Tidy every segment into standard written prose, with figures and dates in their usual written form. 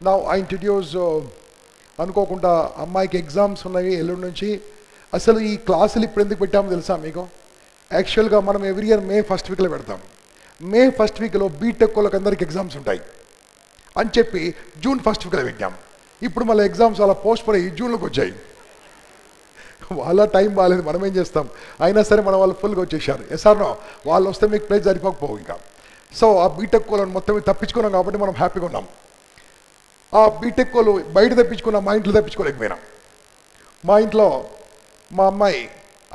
Now I introduce అనుకోకుండా అమ్మాయికి exams ఉన్నాయి ఎల్లుండి నుంచి. అసలు ఈ క్లాసులు ఇప్పుడు ఎందుకు పెట్టామో తెలుసా మీకు? యాక్చువల్గా మనం ఎవ్రీ ఇయర్ మే ఫస్ట్ వీక్లో పెడతాం. మే ఫస్ట్ వీక్లో బీటెక్ వాళ్ళకి అందరికి ఎగ్జామ్స్ ఉంటాయి అని చెప్పి జూన్ ఫస్ట్ వీక్లో పెట్టాం. ఇప్పుడు మళ్ళీ ఎగ్జామ్స్ అలా పోస్ట్ పోయి జూన్లోకి వచ్చాయి. వాళ్ళ టైం బాగాలేదు, మనం ఏం చేస్తాం? అయినా సరే మన వాళ్ళు ఫుల్గా వచ్చేసారు. ఎస్ఆర్నో వాళ్ళు వస్తే మీకు ప్లేస్ సరిపోకపోవు ఇంకా. సో ఆ బీటెక్ వాళ్ళని మొత్తం తప్పించుకున్నాం కాబట్టి మనం హ్యాపీగా ఉన్నాం. ఆ బీటెక్ వాళ్ళు బయట తప్పించుకున్నాం, మా ఇంట్లో తప్పించుకోలేకపోయినాం. మా ఇంట్లో మా అమ్మాయి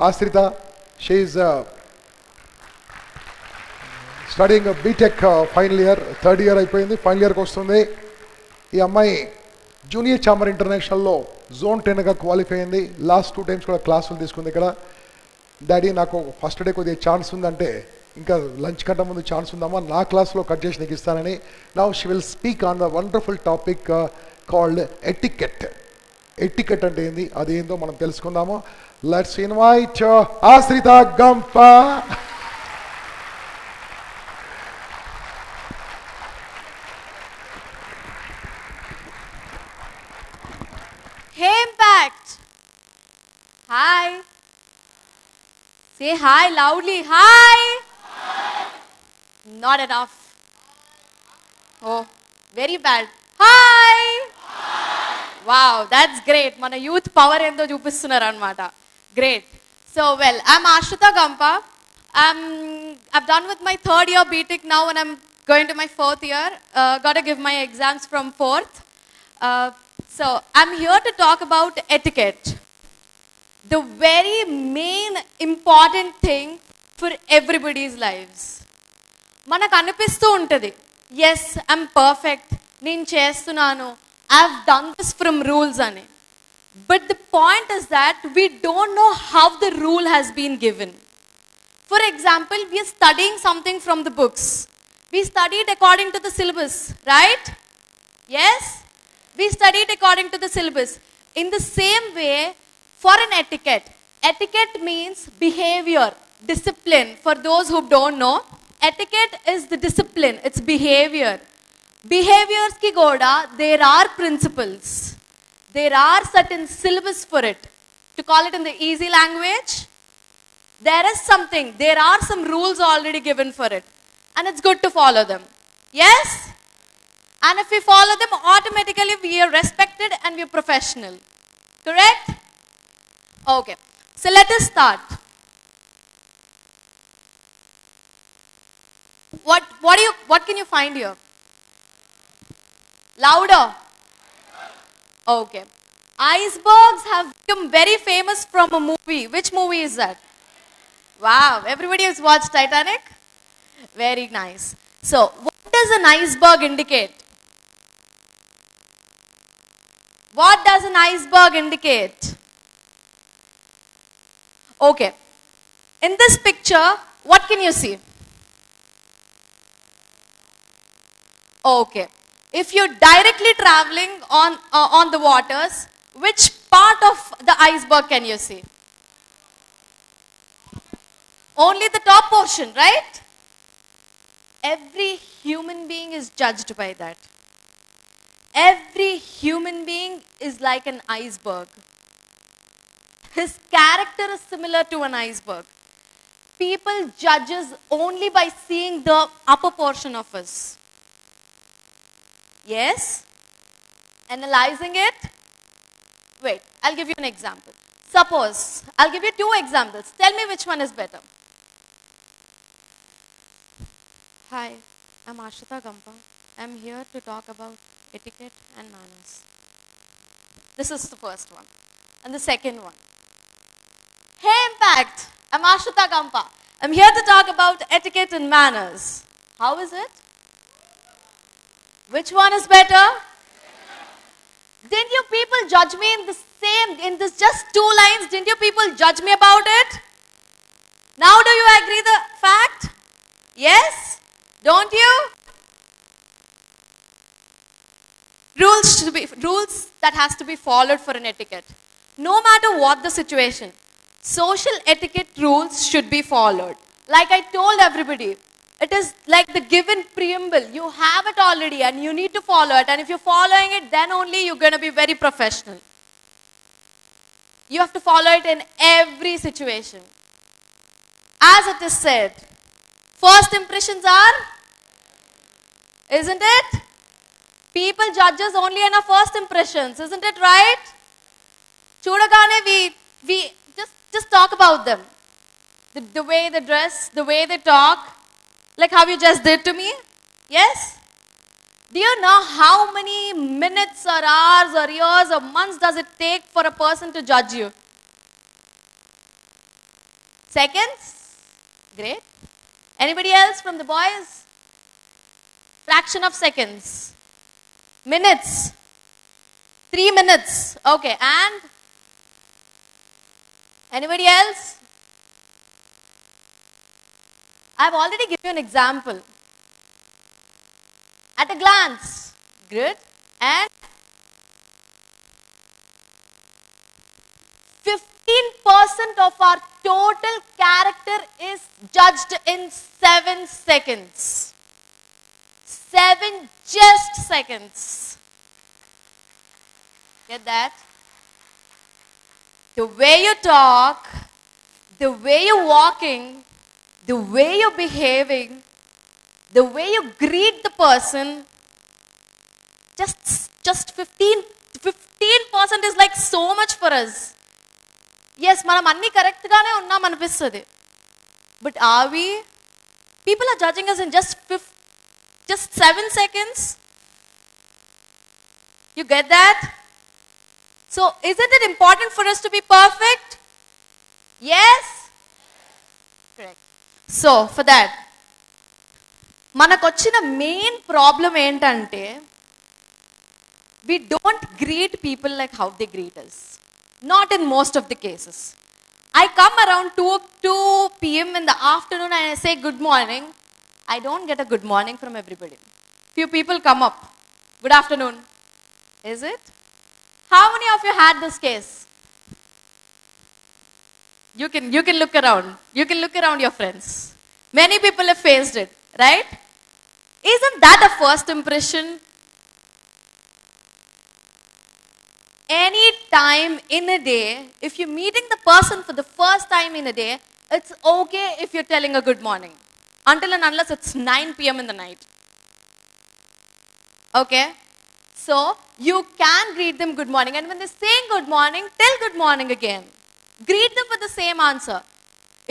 Ashritha, she studying BTech final year, third year అయిపోయింది, ఫైనల్ ఇయర్కి వస్తుంది. ఈ అమ్మాయి జూనియర్ చాంబర్ ఇంటర్నేషనల్లో జోన్ 10గా క్వాలిఫై అయింది. లాస్ట్ 2 times కూడా క్లాసులు తీసుకుంది ఇక్కడ. డాడీ నాకు ఫస్ట్ డే కొద్దిగా ఛాన్స్ ఉందంటే, ఇంకా లంచ్ కంటే ముందు ఛాన్స్ ఉందామా, నా క్లాస్లో కట్ చేసి నీకు ఇస్తానని. Now she will speak on the wonderful topic called etiquette. Etiquette అంటే ఏంది, అదేందో మనం తెలుసుకుందాము. లెట్స్ ఇన్వైట్ ఆశ్రిత గంప. Hey Impact! Hi! Say hi loudly. Hi! Not enough. Oh, very bad. Hi! Wow, that's great. Mana youth power endo chupistunnaru anamata. Great. So well, I'm Ashrita Gampa. I've done with my 3rd year BTech now and I'm going to my 4th year. Got to give my exams from 4th. So I'm here to talk about etiquette. The very main important thing for everybody's lives. Manaku anipistu untadi, yes, I'm perfect, nenu chestunnanu, I've done this from rules ani. But the point is that we don't know how the rule has been given. For example, we are studying something from the books. We studied according to the syllabus, right? Yes? We studied according to the syllabus. In the same way, for an etiquette, etiquette means behavior, discipline. For those who don't know, etiquette is the discipline, it's behavior. Behaviors ki goda, there are principles. There are certain syllabus for it. To call it in the easy language, there is something, there are some rules already given for it. And it's good to follow them. Yes? And if we follow them, automatically we are respected and we are professional. Correct? Okay. So let us start. What can you find here? Louder. Okay. Icebergs have become very famous from a movie. Which movie is that? Wow. Everybody has watched Titanic? Very nice. So, what does an iceberg indicate? What does an iceberg indicate? Okay. In this picture, what can you see? Okay. If you're directly traveling on the waters, which part of the iceberg can you see? Only the top portion, right? Every human being is judged by that. Every human being is like an iceberg. His character is similar to an iceberg. People judge us only by seeing the upper portion of us. Yes? Analyzing it? Wait, I'll give you an example. Suppose, I'll give you 2 examples. Tell me which one is better. Hi, I'm Ashrita Gampa. I'm here to talk about etiquette and manners. This is the first one. And the second one. Hey Impact, I'm Ashrita Gampa. I'm here to talk about etiquette and manners. How is it? Which one is better? Didn't you people judge me in this just 2 lines? Didn't you people judge me about it? Now do you agree the fact? Yes? Don't you? Rules that has to be followed for an etiquette. No matter what the situation, social etiquette rules should be followed. Like I told everybody, It is like the given preamble. You have it already and you need to follow it. And if you're following it, then only you're going to be very professional. You have to follow it in every situation. As it is said, first impressions are, isn't it? People judge us only in our first impressions, isn't it right? Chudagane, we just talk about them. The way they dress, the way they talk, like how you just did to me. Yes? Do you know how many minutes or hours or years or months does it take for a person to judge you? Seconds? Great. Anybody else from the boys? Fraction of seconds. Minutes. 3 minutes. Okay, and? Anybody else? I've already given you an example. At a glance. Good. And 15% of our total character is judged in 7 seconds. 7 just seconds. Get that? The way you talk, the way you're walking, the way you're behaving, the way you greet the person, just 15% is like so much for us. Yes, మనం అన్ని correct గానే ఉన్నాం అనిపిస్తుంది. But are we? People are judging us in just 7 seconds. You get that? So, isn't it important for us to be perfect? Yes? Correct. So, for that, మనకొచ్చిన main problem ఏంటంటే we don't greet people like how they greet us. Not in most of the cases. I come around 2 p.m. in the afternoon and I say good morning. I don't get a good morning from everybody. Few people come up. Good afternoon. Is it? How many of you had this case? You can look around. You can look around your friends. Many people have faced it, right? Isn't that a first impression? Any time in a day, if you're meeting the person for the first time in a day, it's okay if you're telling a good morning. Until and unless it's 9 p.m. in the night. Okay? So, you can greet them good morning. And when they're saying good morning, tell good morning again. Greet them with the same answer.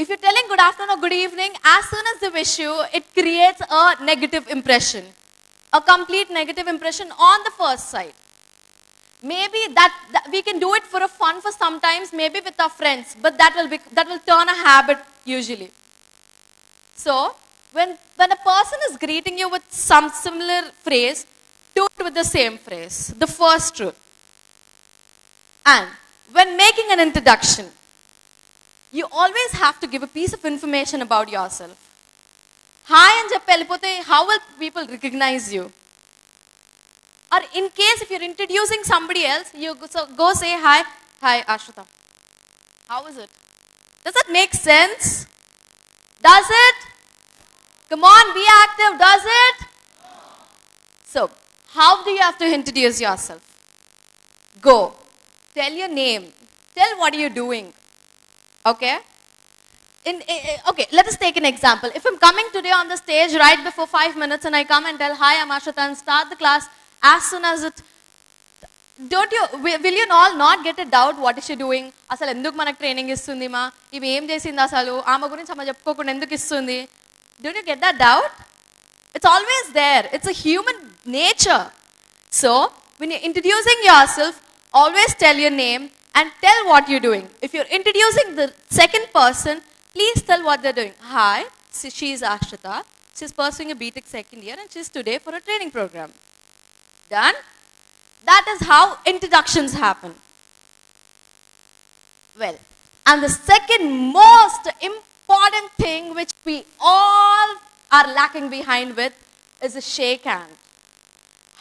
If you're telling good afternoon or good evening, as soon as they wish you, it creates a negative impression. A complete negative impression on the first sight. Maybe that we can do it for a fun for sometimes, maybe with our friends, but that will turn a habit usually. So, when a person is greeting you with some similar phrase, do it with the same phrase, the first truth. And when making an introduction, you always have to give a piece of information about yourself. Hi and చెప్పి వెళ్ళిపోతే, how will people recognize you? Or in case if you're introducing somebody else, you go say hi, Ashrita. How is it? Does that make sense? Does it? Come on, be active. Does it? So, how do you have to introduce yourself? Go. Tell your name. Tell what you're doing. Okay? Okay, let us take an example. If I'm coming today on the stage right before 5 minutes and I come and tell, hi, I'm Ashrita, and start the class as soon as it... will you all not get a doubt what is she doing? అసలు ఎందుకు మనకు training ఇస్తుంది మా ఇవి ఏం చేసింది అసలు ఆమె గురించి అమ్మ చెప్పుకోకుండా ఎందుకు ఇస్తుంది? Don't you get that doubt? It's always there. It's a human nature. So, when you're introducing yourself, always tell your name and tell what you're doing. If you're introducing the second person, please tell what they're doing. Hi, she's Ashrita. She's pursuing a BTech second year and she's today for a training program. Done? That is how introductions happen. Well, and the second most important thing which we all are lacking behind with is a shake hand.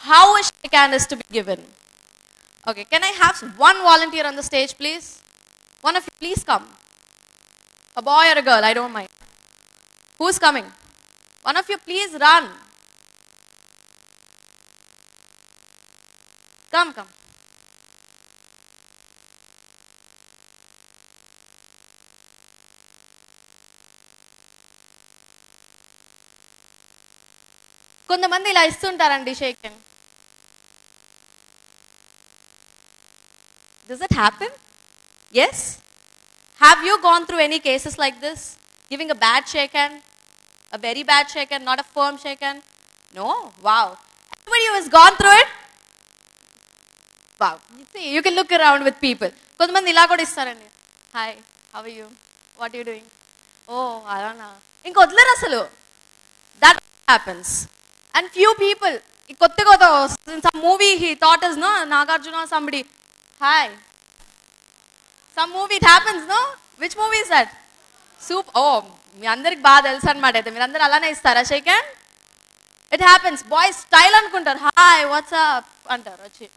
How a shake hand is to be given. Okay, can I have one volunteer on the stage, please? One of you, please come. A boy or a girl, I don't mind. Who's coming? One of you, please run. Come. కొంతమంది ఇలా ఇస్తుంటారండి shake hand. Does it happen? Yes? Have you gone through any cases like this? Giving a bad shake hand? A very bad shake hand, not a firm shake hand? No? Wow. Everybody who has gone through it? Wow. See, you can look around with people. కొంతమంది ఇలా కూడా ఇస్తారండి. Hi, how are you? What are you doing? Oh, alana. ఇంక వదిలేరు అసలు. That happens. And few people, కొత్తగా in some movie he thought is, no, Nagarjuna, somebody, hi. Some movie it happens, no? Which movie is that? Soup. Oh, మీ అందరికి బాగా తెలుసు అనమాట. అయితే మీరు అందరు అలానే ఇస్తారా shake hand? It happens. Boys style అనుకుంటారు. Hi, what's up అంటారు వచ్చి.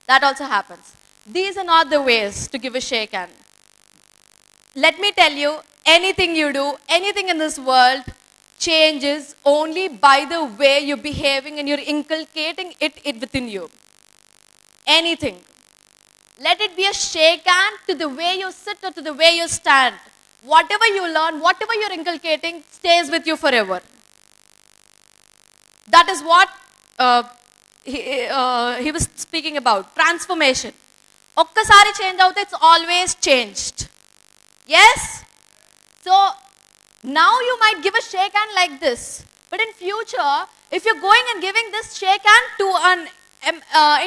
That also happens. These are not the ways to give a shake hand. Let me tell you, anything you do, anything in this world changes only by the way you're behaving and you're inculcating it within you. Anything. Let it be a shake hand to the way you sit or to the way you stand. Whatever you learn, whatever you're inculcating stays with you forever. That is what he was speaking about. Transformation. ఒక్కసారి change అవుతే it's always changed. Yes? So, now you might give a shake hand like this. But in future, if you're going and giving this shake hand to an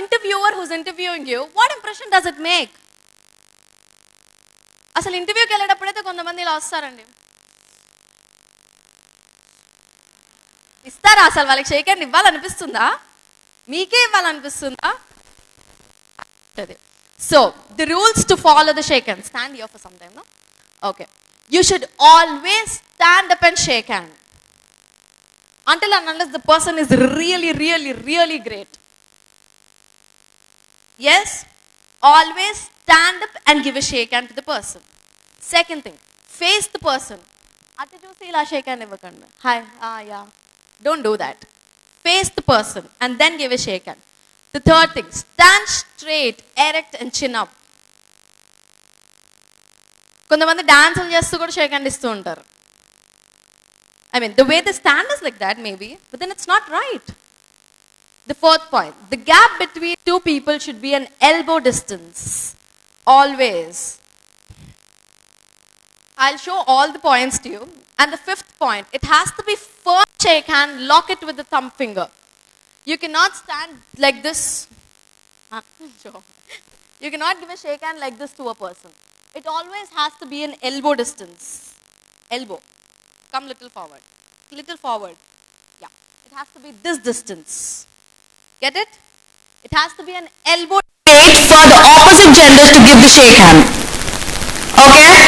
interviewer who's interviewing you, what impression does it make? అసలు ఇంటర్వ్యూకి వెళ్ళేటప్పుడైతే కొంతమంది ఇలా వస్తారండి. ఇస్తారా అసలు వాళ్ళకి shake hand ఇవ్వాలనిపిస్తుందా? మీకే ఇవ్వాలనిపిస్తుందా? So, the rules to follow the shake hand. Stand here for some time, no? Okay. You should always stand up and shake hand. Until and unless the person is really, really, really great. Yes? Always stand up and give a shake hand to the person. Second thing, face the person. Ati chusi ila shake hand ivvakanda. Hi, yeah. Don't do that. Face the person and then give a shake hand. The third thing, stand straight, erect and chin up. కొంతమంది డాన్సులు చేస్తూ కూడా shake hand ఇస్తూ ఉంటారు. I mean, the way they stand is like that maybe, but then it's not right. The fourth point, the gap between two people should be an elbow distance. Always. I'll show all the points to you. And the fifth point, it has to be firm shake hand, lock it with the thumb finger. You cannot stand like this. You cannot give a shake hand like this to a person. It always has to be an elbow distance. Elbow. Come little forward. Little forward. Yeah. It has to be this distance. Get it? It has to be an elbow Wait for the opposite genders to give the shake hand. Okay?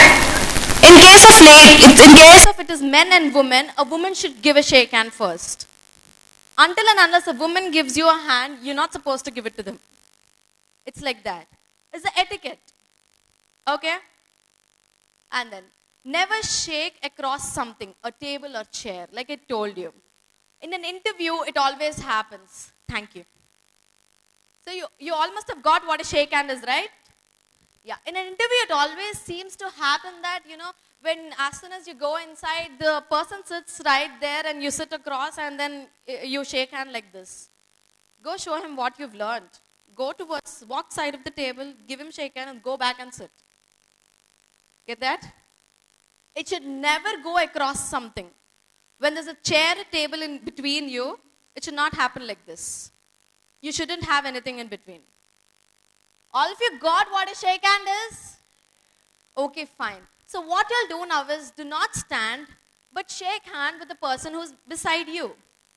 In case if it is men and women, a woman should give a shake hand first. Until and unless a woman gives you a hand, you're not supposed to give it to them. It's like that. It's the etiquette. Okay? And then, never shake across something, a table or chair, like I told you. In an interview, it always happens. Thank you. So you all must have got what a shake hand is, right? Yeah. In an interview, it always seems to happen that, when as soon as you go inside, the person sits right there and you sit across and then you shake hand like this. Go show him what you've learned. Go towards, walk side of the table, give him shake hand and go back and sit. Get that? It should never go across something. When there's a chair, a table in between you, it should not happen like this. You shouldn't have anything in between. All of you got what a shake hand is? Okay, fine. So what you'll do now is, do not stand, but shake hand with the person who's beside you.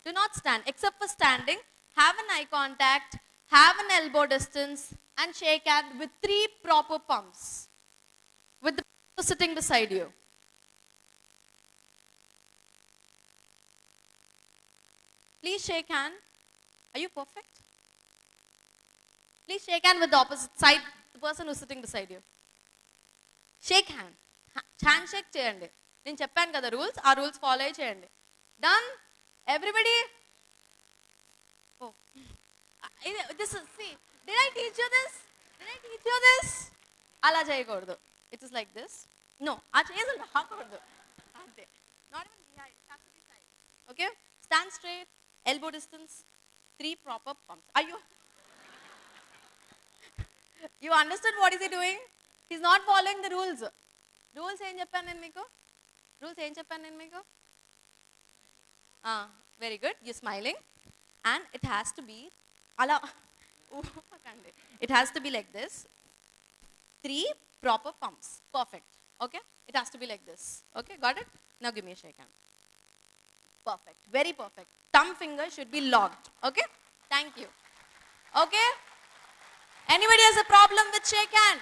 Do not stand. Except for standing, have an eye contact, have an elbow distance, and shake hand with 3 proper pumps. With the person sitting beside you. Please shake hand. Are you perfect? Please shake hand with the opposite side, the person who's sitting beside you. Shake hand. Handshake చేయండి. నేను చెప్పాను కదా rules, ఆ rules follow చేయండి. Done? Everybody? Oh. This is, see, did I teach you this? Did I teach you this? అలా చేయకూడదు. It is like this. No, ఆ చేతులు రాకూడదు. అంతే. Not even behind. It has to be side. Okay? Stand straight. Elbow distance. 3 proper pumps. Are you? You understood what is he doing? He's not following the rules. Rules ఏం చెప్పాను నేను మీకు? Rules ఏం చెప్పాను నేను మీకు? Very good. You're smiling. And it has to be ala. It has to be like this. 3 proper pumps. Perfect. Okay? It has to be like this. Okay? Got it? Now give me a shake hand. Perfect. Very perfect. Thumb finger should be locked. Okay? Thank you. Okay? Anybody has a problem with shake hand?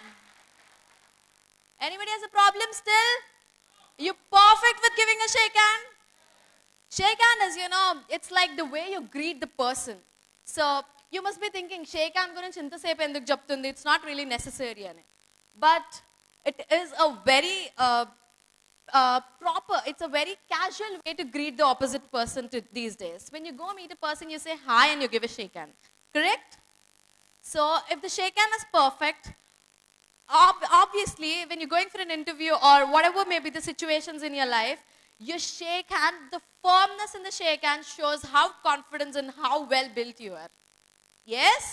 Anybody has a problem still? You perfect with giving a shake hand? Shake hand is, it's like the way you greet the person. So, you must be thinking, shake hand gurinchi intasepu enduku cheptundi? It's not really necessary ani. But it is a very proper, it's a very casual way to greet the opposite person these days. When you go meet a person, you say hi and you give a shake hand. Correct? So, if the shake hand is perfect, obviously, when you're going for an interview or whatever may be the situations in your life, you shake hand, the firmness in the shake hand shows how confident and how well built you are. Yes?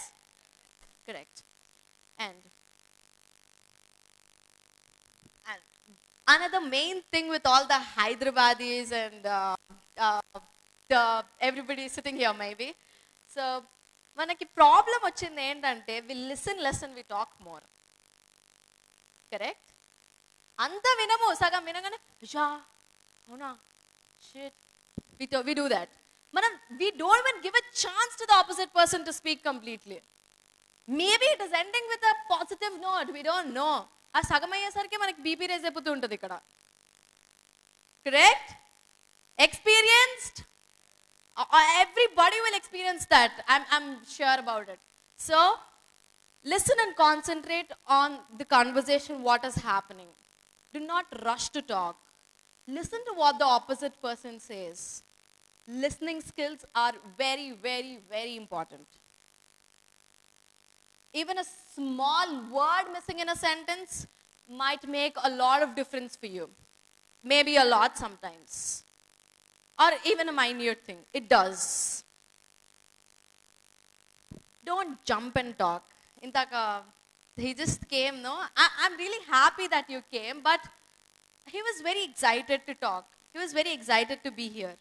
Correct. And another main thing with all the Hyderabadis and everybody sitting here maybe. So, manaki problem ochindi entante we listen less and we talk more. Correct? Anta vinamu sagam vinagane ja avuna shit we do that. We don't even give a chance to the opposite person to speak completely. Maybe it is ending with a positive note. We don't know. ఆ సగం అయ్యేసరికి మనకి BP raise అయిపోతూ ఉంటుంది ఇక్కడ. Correct? Experienced? Everybody will experience that. I'm sure about it. So, listen and concentrate on the conversation, what is happening. Do not rush to talk. Listen to what the opposite person says. Listening skills are very, very, very important. Even a small word missing in a sentence might make a lot of difference for you. Maybe a lot sometimes. Or even a minute thing. It does. Don't jump and talk. Intaka, he just came, no? I'm really happy that you came, but he was very excited to talk. He was very excited to be here.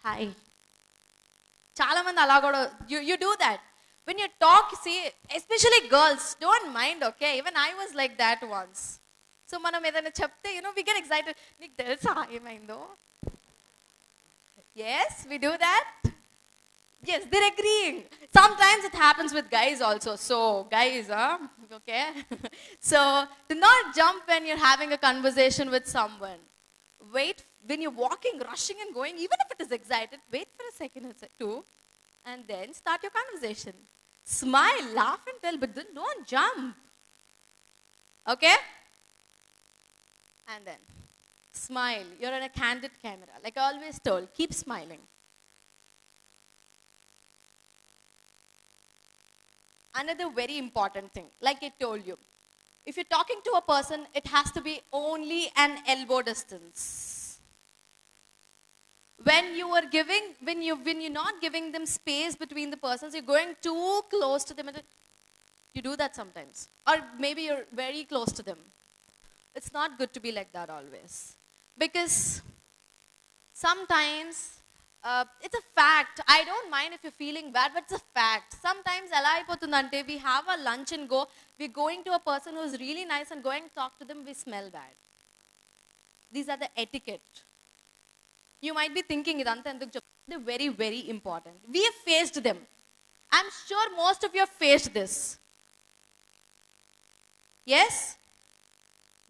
Hi. Chala mandi ala kuda you do that. When you talk, see, especially girls, don't mind, okay? Even I was like that once. So manam edana chepte, we get excited. Nik telusa emaindo? Yes, we do that. Yes, they're agreeing. Sometimes it happens with guys also. So, guys, okay? So, do not jump when you're having a conversation with someone. Wait, when you're walking, rushing and going, even if it is excited, wait for a second or two, and then start your conversation. Smile, laugh and tell, but don't jump. Okay? And then, smile. You're on a candid camera. Like I always told, keep smiling. Another very important thing, like I told you, if you're talking to a person, it has to be only an elbow distance. When you're not giving them space between the persons, you're going too close to them. You do that sometimes. Or maybe you're very close to them. It's not good to be like that always. Because sometimes, it's a fact. I don't mind if you're feeling bad, but it's a fact. Sometimes, we have a lunch and go, we're going to a person who's really nice and going to talk to them, we smell bad. These are the etiquette. You might be thinking, they're very, very important. We have faced them. I'm sure most of you have faced this. Yes?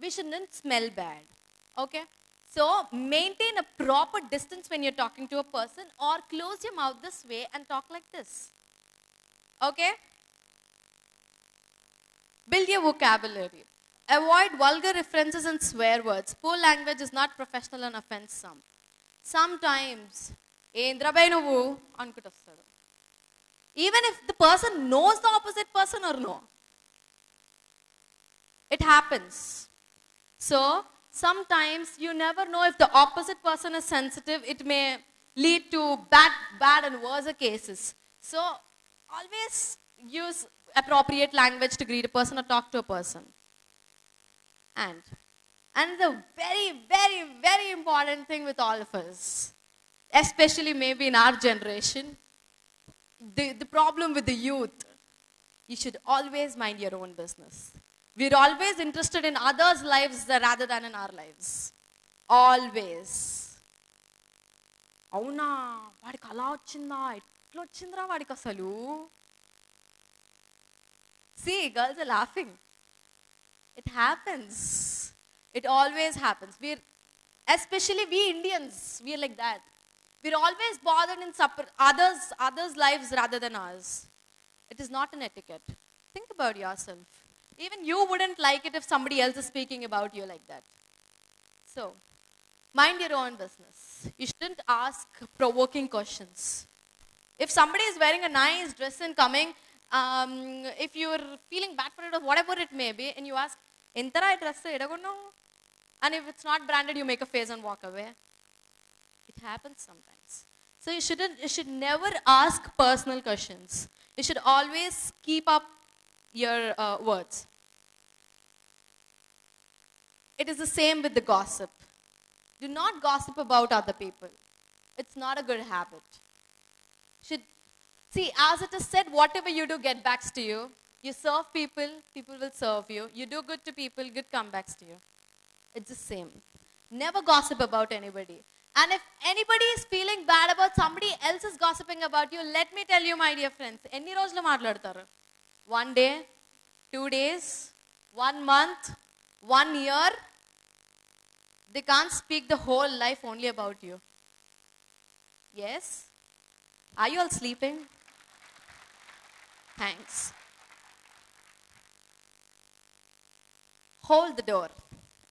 We shouldn't smell bad. Okay? So, maintain a proper distance when you're talking to a person, or close your mouth this way and talk like this. Okay? Build your vocabulary. Avoid vulgar references and swear words. Poor language is not professional and offends some. sometimes ఏంద్రబై నువ్వు అనుకుంటూ వస్తాడు. Even if the person knows the opposite person or no. It happens. So, sometimes you never know if the opposite person is sensitive. It may lead to bad and worse cases. So, always use appropriate language to greet a person or talk to a person. And the very, very, very important thing with all of us, especially maybe in our generation, the problem with the youth, you should always mind your own business. We're always interested in others' lives rather than in our lives. Always. అవునా వాడికి అలా వచ్చిందా ఎట్లా వచ్చిందిరా వాడికి అసలు. See, girls are laughing. It happens. It always happens. Especially we Indians, we're like that. We're always bothered in others' lives rather than ours. It is not an etiquette. Think about yourself. Even you wouldn't like it if somebody else is speaking about you like that. So, mind your own business. You shouldn't ask provoking questions. If somebody is wearing a nice dress and coming, if you're feeling bad for it or whatever it may be, and you ask, "Entara dress edagonno?" And if it's not branded, you make a face and walk away. It happens sometimes. So you should never ask personal questions. You should always keep up your words. It is the same with the gossip. Do not gossip about other people. It's not a good habit. See, as it is said, whatever you do, get backs to you. You serve people, people will serve you. You do good to people, good comebacks to you. It's the same. Never gossip about anybody. And if anybody is feeling bad about somebody else is gossiping about you, let me tell you, my dear friends, ఎన్ని రోజులు మాట్లాడతారు? 1 day, 2 days, 1 month, 1 year. They can't speak the whole life only about you. Yes? Are you all sleeping? Thanks. Hold the door.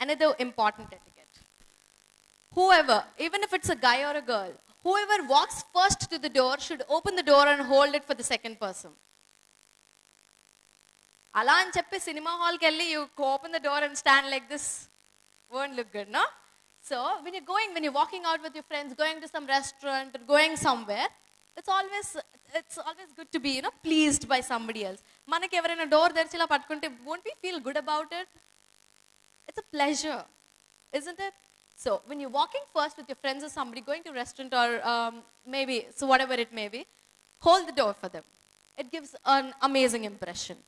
Another important etiquette. Whoever, even if it's a guy or a girl, whoever walks first to the door should open the door and hold it for the second person. అలా అని చెప్పి cinema హాల్కి వెళ్ళి you open the door and stand like this won't look good, no? So when you're walking out with your friends, going to some restaurant or going somewhere, it's always good to be, pleased by somebody else. మనకి ఎవరైనా door తెరిచి ఇలా పట్టుకుంటే won't we feel good about it? It's a pleasure, isn't it? So when you're walking first with your friends or somebody, going to a restaurant or maybe, so whatever it may be, hold the door for them. It gives an amazing impression.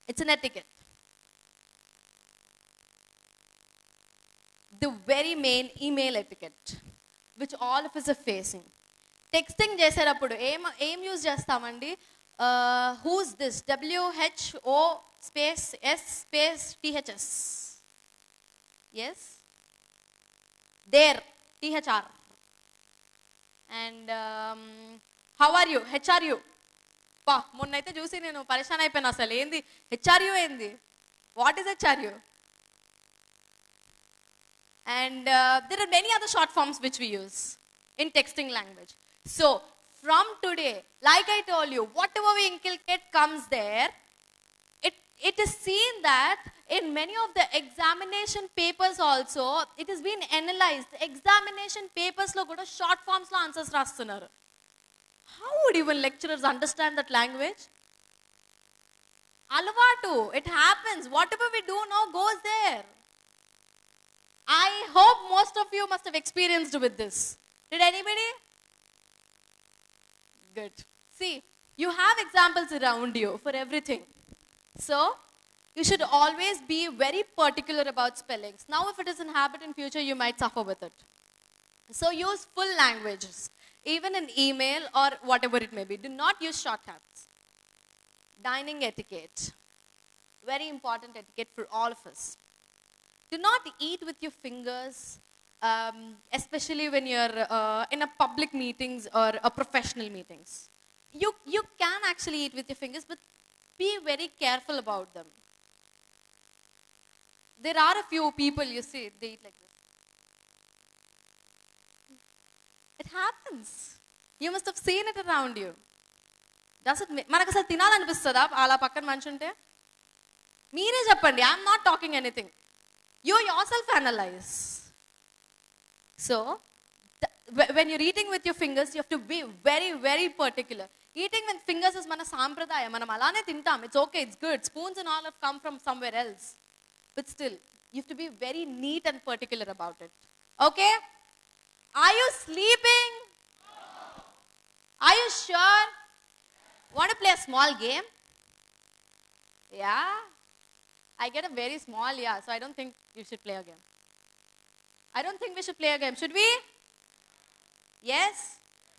It's an etiquette. The very main email etiquette, which all of us are facing. Texting చేసేటప్పుడు ఏం use చేస్తామండి? Who's this? WHO space S space THS. Yes? There, THR. And how are you? HRU. పా మొన్నైతే చూసి నేను పరిశాన్ అయిపోయాను, అసలు ఏంది హెచ్ఆర్యు ఏంది? What is HRU? And there are many other short forms which we use in texting language. So from today, like I told you, whatever we inculcate comes there. It is seen that in many of the examination papers also, it has been analyzed. Examination papers lo kuda short forms lo answers rastunaru. How would even lecturers understand that language? Alavatu, it happens. Whatever we do now goes there. I hope most of you must have experienced with this. Did anybody? Good. See, you have examples around you for everything. So, you should always be very particular about spellings. Now, if it is in habit in future, you might suffer with it. So, use full languages, even in email or whatever it may be. Do not use shortcuts. Dining etiquette. Very important etiquette for all of us. Do not eat with your fingers, especially when you're in a public meetings or a professional meetings. You can actually eat with your fingers, but be very careful about them. There are a few people, you see, they eat like this. It happens. You must have seen it around you. Does it మనకు అసలు తినాలనిపిస్తుందా అలా పక్కన మనిషి ఉంటే? మీరే చెప్పండి. I'm not talking anything. You yourself analyze. So, when you're eating with your fingers, you have to be very, very particular. Eating with fingers is మన సాంప్రదాయం. మనం అలానే తింటాం. It's okay, it's good. Spoons and all have come from somewhere else. But still, you have to be very neat and particular about it. Okay? Are you sleeping? Are you sure? Want to play a small game? Yeah? I get a very small, yeah, so I don't think you should play a game. I don't think we should play a game. Should we? Yes?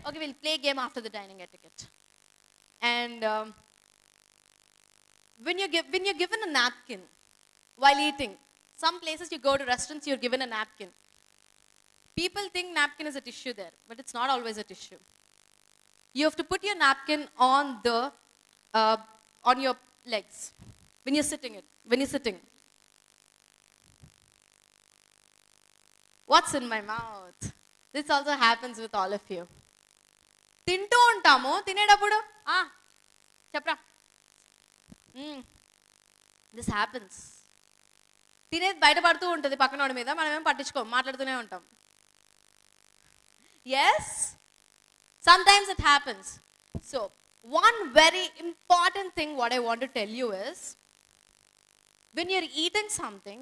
Okay, we'll play a game after the dining etiquette. And when you're given a napkin while eating, some places you go to restaurants, you're given a napkin. People think napkin is a tissue there, but it's not always a tissue. You have to put your napkin on your legs when you're sitting. What's in my mouth? This also happens with all of you. తింటూ ఉంటాము, తినేటప్పుడు చెప్పరా, this happens. తినేది బయటపడుతూ ఉంటుంది పక్కనోడి మీద, మనం ఏం పట్టించుకోం, మాట్లాడుతూనే ఉంటాం. Yes, sometimes it happens. So, one very important thing what I want to tell you is, when you're eating something,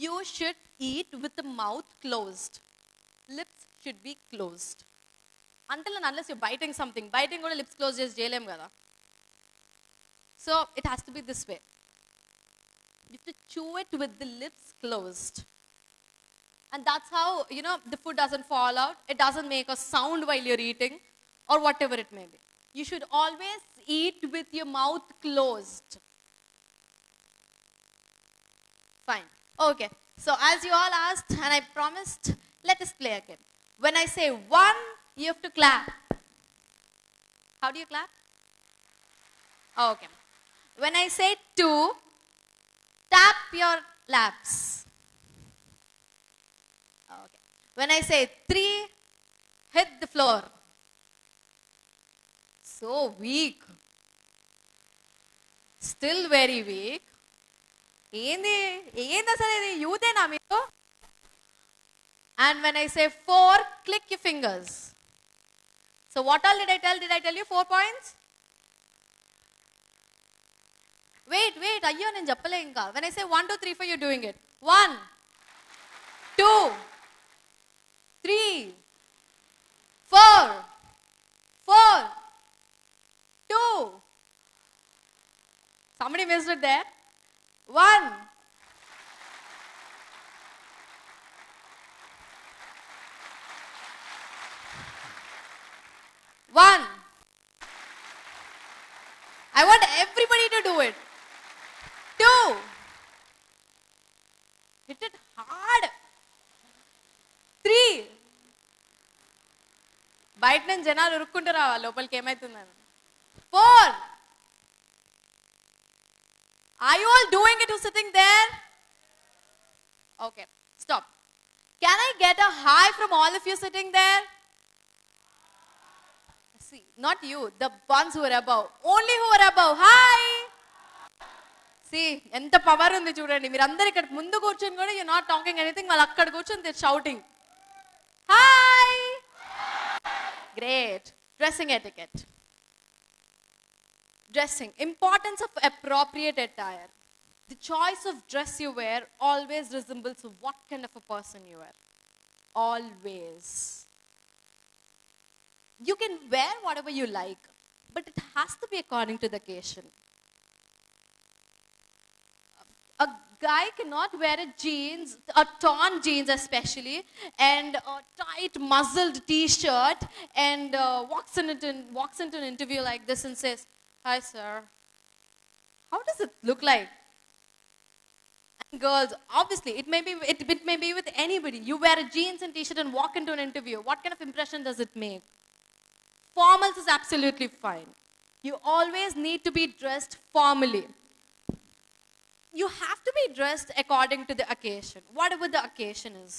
you should eat with the mouth closed. Lips should be closed. Until and unless you're biting something. Biting kuda lips closed chesi cheyalem kada. So, it has to be this way. You have to chew it with the lips closed. And that's how, the food doesn't fall out. It doesn't make a sound while you're eating or whatever it may be. You should always eat with your mouth closed. Fine. Okay. So as you all asked and I promised, let us play again. When I say 1, you have to clap. How do you clap? Okay. When I say 2, tap your laps. Okay. When I say 3, hit the floor. So weak. Still very weak. ఏంది అసలు ఇది యూతేనా మీరు? And when I say 4, click your fingers. So what all did I tell? Did I tell you 4 points? Wait, అయ్యో నేను చెప్పలే ఇంకా. When I say 1, 2, 3, 4, you're doing it. 1, 2, 3, 4, 2. Somebody missed it there. 1. 1. I want everybody to do it. 2. Hit it hard. 3. బయట నుంచి జనాలు ఉరుక్కుంటూ రావాలి లోపలికి ఏమైతుందని. 4. Are you all doing it who's sitting there? Okay, stop. Can I get a hi from all of you sitting there? See, not you, the ones who are above. Only who are above. Hi! See, ఎంత power ఉంది చూడండి. మీరు అందరు ఇక్కడ ముందు కూర్చొని కూడా you're not talking anything. వాళ్ళు అక్కడ కూర్చొని they're shouting. Hi! Great. Dressing etiquette. Dressing. Importance of appropriate attire. The choice of dress you wear always resembles what kind of a person you are. Always. You can wear whatever you like, but it has to be according to the occasion. A guy cannot wear a torn jeans especially, and a tight muzzled t-shirt, and walks into an interview like this and says, "Hi sir, how does it look like?" And girls, obviously, it may be with anybody. You wear a jeans and t-shirt and walk into an interview. What kind of impression does it make? Formals is absolutely fine. You always need to be dressed formally. You have to be dressed according to the occasion, whatever the occasion is.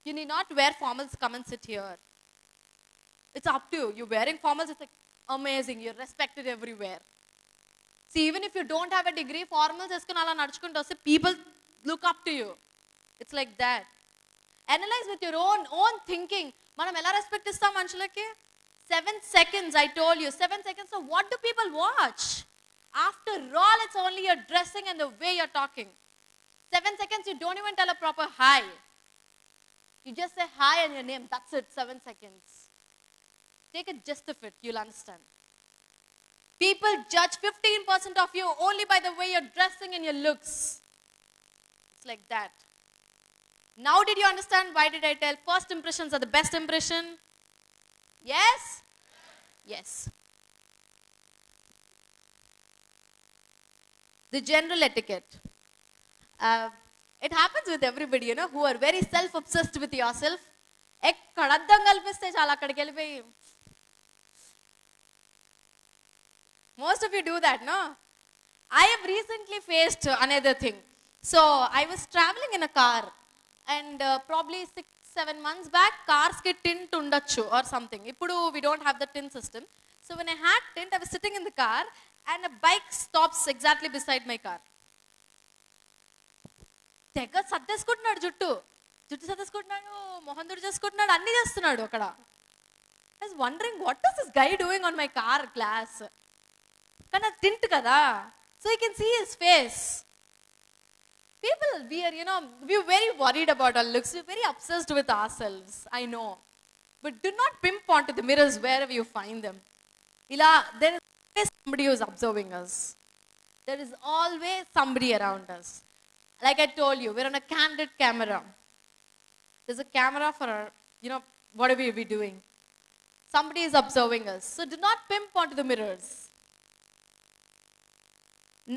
You need not wear formals, come and sit here. It's up to you. You're wearing formals, it's like amazing. You're respected everywhere. See, even if you don't have a degree, formals వేసుకుని అలా నడుచుకుంటూ వస్తే people look up to you. It's like that. Analyze with your own thinking. మనం ఎలా respect ఇస్తాం మనుషులకి? 7 seconds, I told you. 7 seconds. So what do people watch? After all, it's only your dressing and the way you're talking. 7 seconds, you don't even tell a proper hi. You just say hi and your name. That's it, 7 seconds. Take a gist of it, you'll understand. People judge 15% of you only by the way you're dressing and your looks. It's like that. Now did you understand why did I tell first impressions are the best impression? Yes? Yes. The general etiquette. It happens with everybody, you know, who are very self-obsessed with yourself. ఎక్కడ అద్దం కల్పిస్తే చాలా అక్కడికి వెళ్ళిపోయి most of you do that, no? I have recently faced another thing. So I was traveling in a car and probably 6-7 months back cars ki tint undachu or something. Ippudu we don't have the tint system. So when I had tint, I was sitting in the car and a bike stops exactly beside my car. తెగ సర్దేసుకుంటున్నాడు జుట్టు సర్దేసుకుంటున్నాడు, మొహం దుడు చేసుకుంటున్నాడు, అన్ని చేస్తున్నాడు అక్కడ. I was wondering what is this guy doing on my car glass? కానీ అది tint కదా, so you can see his face. People, we're very worried about our looks. We're very obsessed with ourselves, I know. But do not pimp onto the mirrors wherever you find them. There is always somebody who's observing us. There is always somebody around us. Like I told you, we're on a candid camera. There's a camera for our, whatever we're doing. Somebody is observing us. So do not pimp onto the mirrors.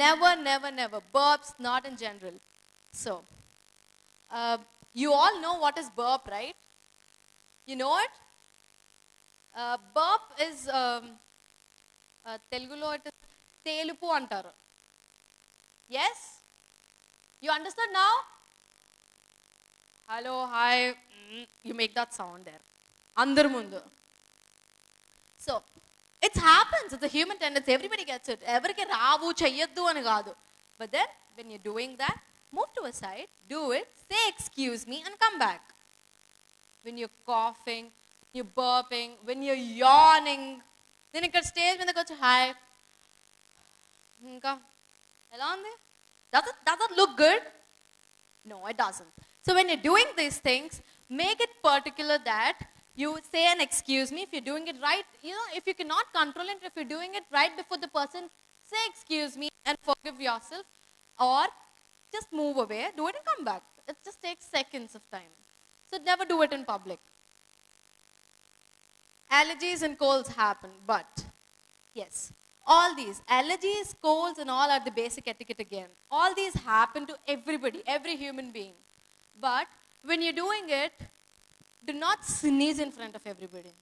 Never, never, never. Burps, not in general. So, you all know what is burp, right? You know it? Burp is, Telugulo it is telupu antaru. Yes? You understood now? Hello, hi. You make that sound there. Andaru mundu. So, it happens. It's a human tendency. Everybody gets it. Everike raavu cheyyaddu ani kaadu. But then, when you're doing that, move to a side, do it, say excuse me and come back. When you're coughing, you're burping, when you're yawning, then you can stage మీద వచ్చి hi. ఇంకా ఎలా ఉంది? Does it look good? No, it doesn't. So when you're doing these things, make it particular that you say an excuse me if you're doing it right. If you cannot control it, if you're doing it right before the person, say excuse me and forgive yourself, or just move away, do it and come back. It just takes seconds of time. So never do it in public. Allergies and colds happen, but yes, all these allergies, colds and all are the basic etiquette again. All these happen to everybody, every human being. But when you're doing it, do not sneeze in front of everybody.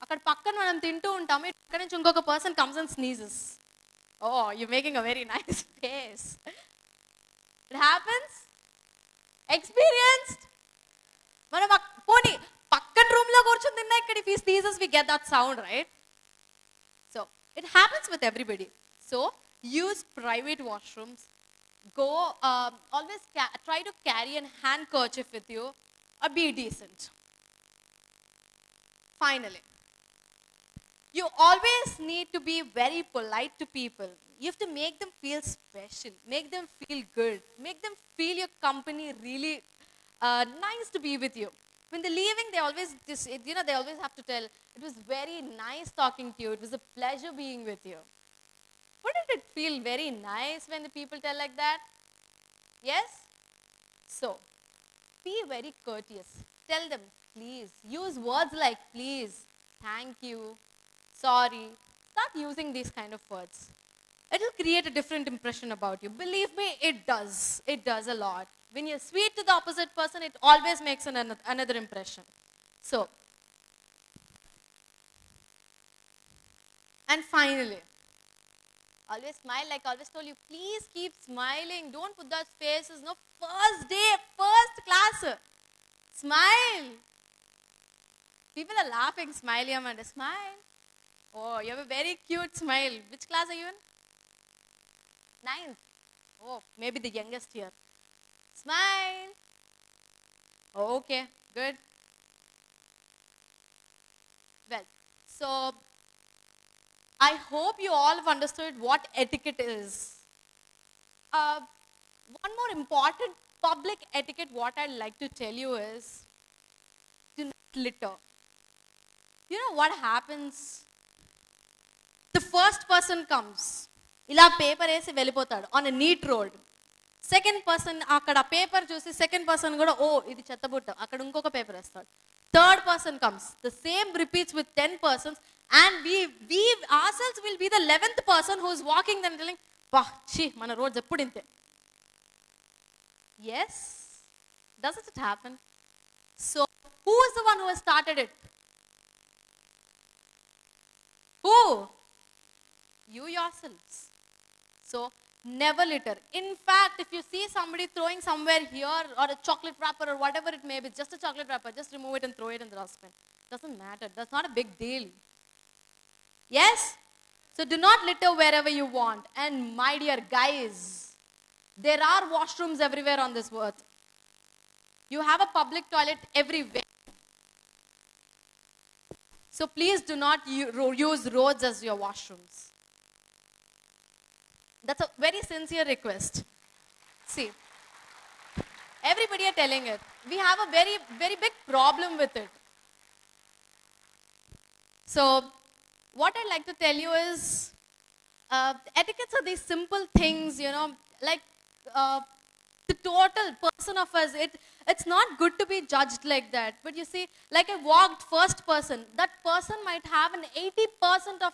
అక్కడ పక్కన మనం తింటూ ఉంటాము, ఇక్కడ నుంచి ఇంకొక person comes and sneezes. Oh, you're making a very nice face. It happens? Experienced? మనం పోనీ పక్కన రూమ్ లో కూర్చొని తిన్నా ఇక్కడ if he sneezes we get that sound, right? So it happens with everybody. So use private washrooms. Go always try to carry a handkerchief with you or be decent. Finally, you always need to be very polite to people. You have to make them feel special, make them feel good, make them feel your company really nice to be with you. When they're leaving, they always they always have to tell, it was very nice talking to you, it was a pleasure being with you. Wouldn't it feel very nice when the people tell like that? Yes? So, be very courteous. Tell them, please. Use words like please, thank you, sorry. Start using these kind of words. It will create a different impression about you. Believe me, it does. It does a lot. When you're sweet to the opposite person, it always makes another impression. So, and finally, always smile. Like I always told you, please keep smiling. Don't put those faces. No, first day, first class. Smile. People are laughing, smiley Amanda. Smile. Oh, you have a very cute smile. Which class are you in? Ninth. Oh, maybe the youngest here. Smile. Oh, okay, good. Well, so I hope you all have understood what etiquette is. Uh, one more important public etiquette, what I'd like to tell you is do not litter. You know what happens? The first person comes. ఇలా paper వేసి వెళ్ళిపోతాడు on a neat road. Second person అక్కడ paper చూసి second person కూడా ఓ ఇది చెత్తబుట్ట అక్కడ ఇంకొక పేపర్ వేస్తాడు. Third person comes. The same repeats with 10 persons and we ourselves will be the 11th person who is walking them telling వా ఛీ మన రోడ్స్ ఎప్పుడు ఇంతే. Yes? Doesn't it happen? So, who is the one who has started it? Who? You yourselves. So, never litter. In fact, if you see somebody throwing somewhere here or a chocolate wrapper or whatever it may be, just a chocolate wrapper, just remove it and throw it in the dustbin. Doesn't matter. That's not a big deal. Yes? So, do not litter wherever you want. And my dear guys, there are washrooms everywhere on this earth. You have a public toilet everywhere. So please do not use roads as your washrooms. That's a very sincere request. See, everybody are telling it. We have a very, very big problem with it. So, what I'd like to tell you is, etiquettes are these simple things, you know, like the total person of us. It's not good to be judged like that. But you see, like I walked first person, that person might have an 80% of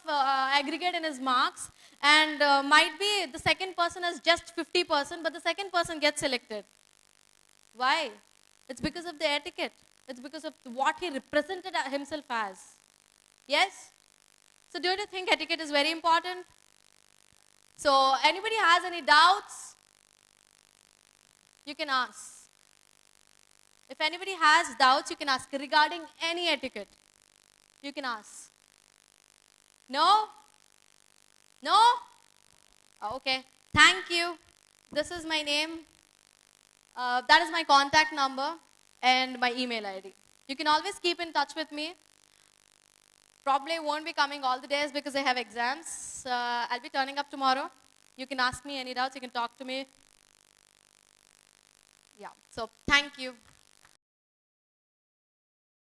aggregate in his marks, and might be the second person has just 50%, but the second person gets selected. Why? It's because of the etiquette. It's because of what he represented himself as. Yes? So do you think etiquette is very important? So anybody has any doubts? You can ask. If anybody has doubts, you can ask regarding any etiquette. You can ask. No? No? Okay. Thank you. This is my name. That is my contact number and my email ID. You can always keep in touch with me. Probably won't be coming all the days because I have exams. I'll be turning up tomorrow. You can ask me any doubts. You can talk to me. Yeah. So thank you.